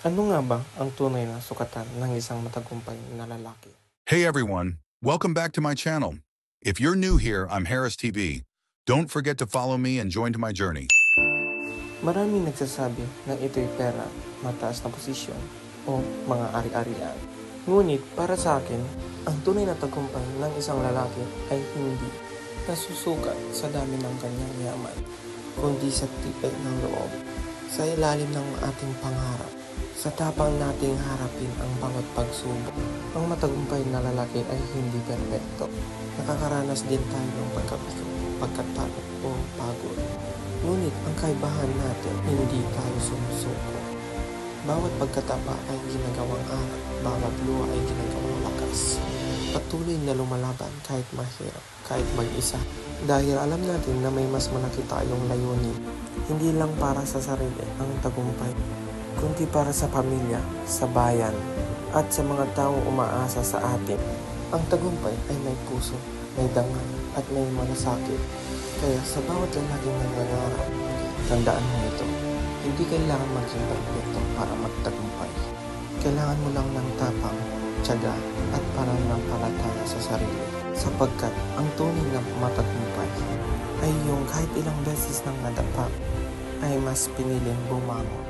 Ano nga ba ang tunay na sukatan ng isang matagumpay na lalaki? Hey everyone, welcome back to my channel. If you're new here, I'm Harris TV. Don't forget to follow me and join to my journey. Maraming nagsasabi na ito'y pera, mataas na posisyon, o mga ari-arian. Ngunit para sa akin, ang tunay na tagumpay ng isang lalaki ay hindi nasusukat sa dami ng kanyang yaman, kundi sa tibay ng loob, sa ilalim ng ating pangarap, sa tapang nating harapin ang bawat pagsubok. Ang matagumpay na lalaki ay hindi perpekto. Nakakaranas din tayo ng pagkabigo, pagkatalo o pagod. Ngunit ang kaibahan natin, hindi tayo sumusuko. Bawat pagkatapa ay ginagawang aral, bawat luha ay ginagawang lakas. Patuloy na lumalaban kahit mahirap, kahit mag-isa. Dahil alam natin na may mas malaki tayong layunin. Hindi lang para sa sarili ang tagumpay, kundi para sa pamilya, sa bayan, at sa mga taong umaasa sa atin. Ang tagumpay ay may puso, may dangal, at may malasakit. Kaya sa bawat lalaking nangangarap, tandaan mo ito. Hindi kailangan maging perfecto para magtagumpay. Kailangan mo lang ng tapang, tiyaga, at pananampalataya sa sarili. Sapagkat ang tunay na matagumpay ay yung kahit ilang beses nang nadapa, ay mas piniling bumangon